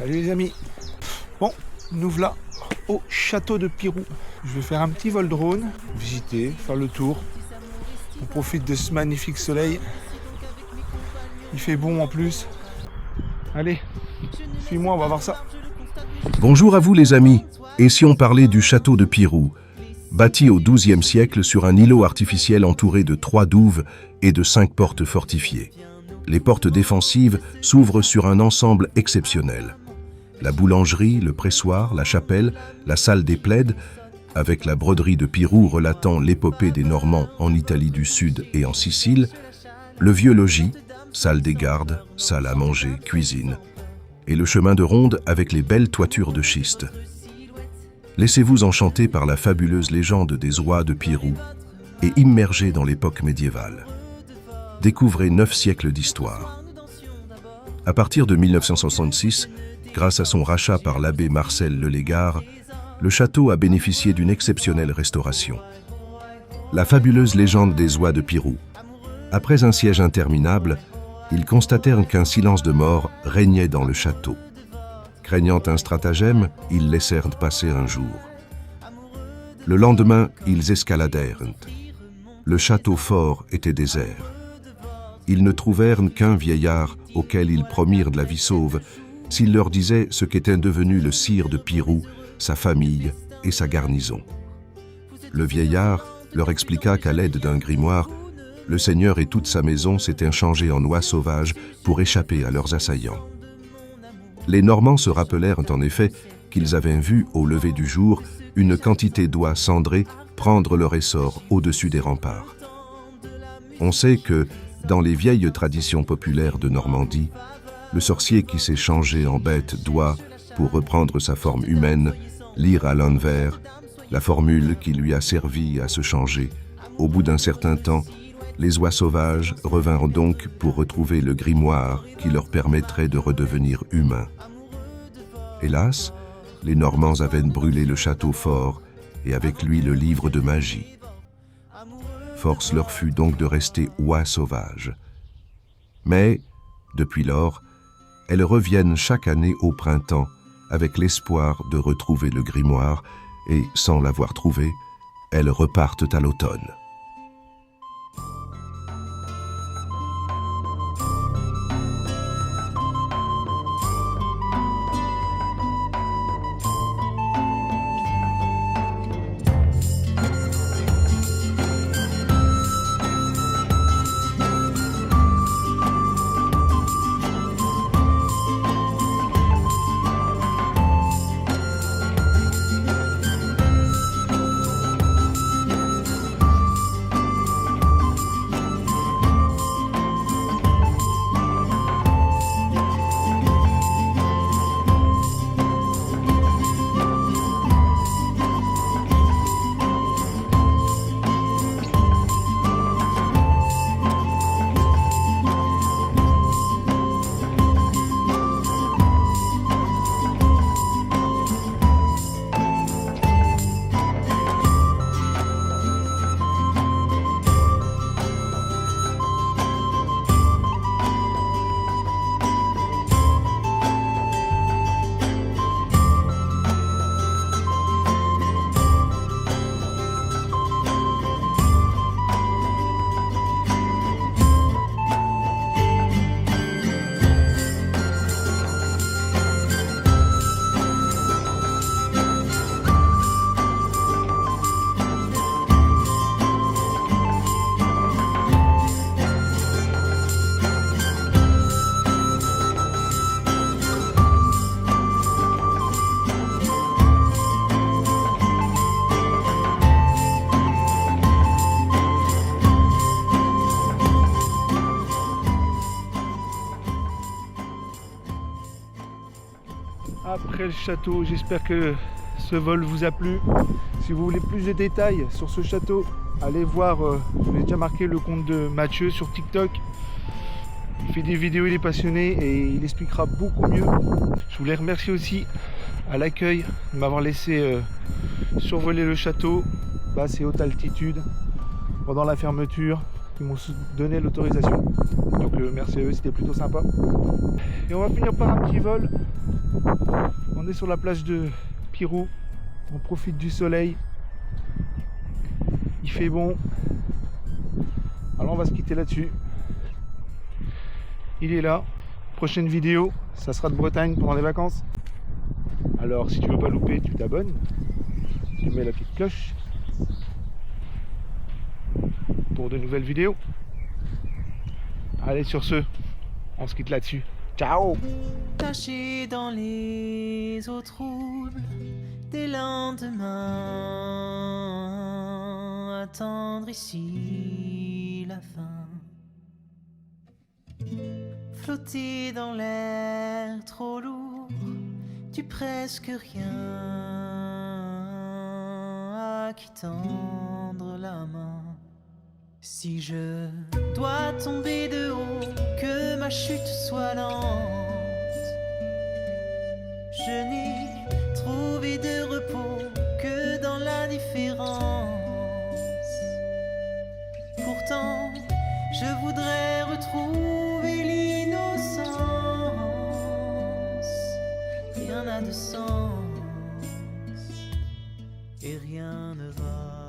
Salut les amis. Bon, nous voilà au château de Pirou. Je vais faire un petit vol drone, visiter, faire le tour. On profite de ce magnifique soleil. Il fait bon en plus. Allez, suis-moi, on va voir ça. Bonjour à vous les amis. Et si on parlait du château de Pirou, bâti au XIIe siècle sur un îlot artificiel entouré de 3 douves et de 5 portes fortifiées. Les portes défensives s'ouvrent sur un ensemble exceptionnel. La boulangerie, le pressoir, la chapelle, la salle des plaids, avec la broderie de Pirou relatant l'épopée des Normands en Italie du Sud et en Sicile, le vieux logis, salle des gardes, salle à manger, cuisine, et le chemin de ronde avec les belles toitures de schiste. Laissez-vous enchanter par la fabuleuse légende des rois de Pirou et immergez dans l'époque médiévale. Découvrez 9 siècles d'histoire. À partir de 1966, grâce à son rachat par l'abbé Marcel Lelégard, le château a bénéficié d'une exceptionnelle restauration. La fabuleuse légende des oies de Pirou. Après un siège interminable, ils constatèrent qu'un silence de mort régnait dans le château. Craignant un stratagème, ils laissèrent passer un jour. Le lendemain, ils escaladèrent. Le château fort était désert. Ils ne trouvèrent qu'un vieillard auquel ils promirent de la vie sauve s'il leur disait ce qu'était devenu le sire de Pirou, sa famille et sa garnison. Le vieillard leur expliqua qu'à l'aide d'un grimoire, le seigneur et toute sa maison s'étaient changés en oies sauvages pour échapper à leurs assaillants. Les Normands se rappelèrent en effet qu'ils avaient vu au lever du jour une quantité d'oies cendrées prendre leur essor au-dessus des remparts. On sait que, dans les vieilles traditions populaires de Normandie, le sorcier qui s'est changé en bête doit, pour reprendre sa forme humaine, lire à l'envers la formule qui lui a servi à se changer. Au bout d'un certain temps, les oies sauvages revinrent donc pour retrouver le grimoire qui leur permettrait de redevenir humains. Hélas, les Normands avaient brûlé le château fort et avec lui le livre de magie. Force leur fut donc de rester oies sauvages. Mais, depuis lors, elles reviennent chaque année au printemps avec l'espoir de retrouver le grimoire et, sans l'avoir trouvé, elles repartent à l'automne. Après le château, j'espère que ce vol vous a plu. Si vous voulez plus de détails sur ce château, allez voir, je vous ai déjà marqué le compte de Mathieu sur TikTok. Il fait des vidéos, il est passionné et il expliquera beaucoup mieux. Je voulais remercier aussi à l'accueil de m'avoir laissé survoler le château, basse et haute altitude, pendant la fermeture. qui m'ont donné l'autorisation. Donc merci à eux, c'était plutôt sympa. Et on va finir par un petit vol. On est sur la plage de Pirou. On profite du soleil. Il fait bon. Alors on va se quitter là-dessus. Il est là. Prochaine vidéo, ça sera de Bretagne pendant les vacances. Alors si tu veux pas louper, tu t'abonnes. Tu mets la petite cloche pour de nouvelles vidéos. Allez, sur ce, on se quitte là-dessus. Ciao! Caché dans les eaux troubles des lendemains, attendre ici la fin, flotter dans l'air trop lourd du presque rien, à qui tendre la main. Si je dois tomber de haut, que ma chute soit lente, je n'ai trouvé de repos que dans l'indifférence. Pourtant, je voudrais retrouver l'innocence. Rien n'a de sens et rien ne va.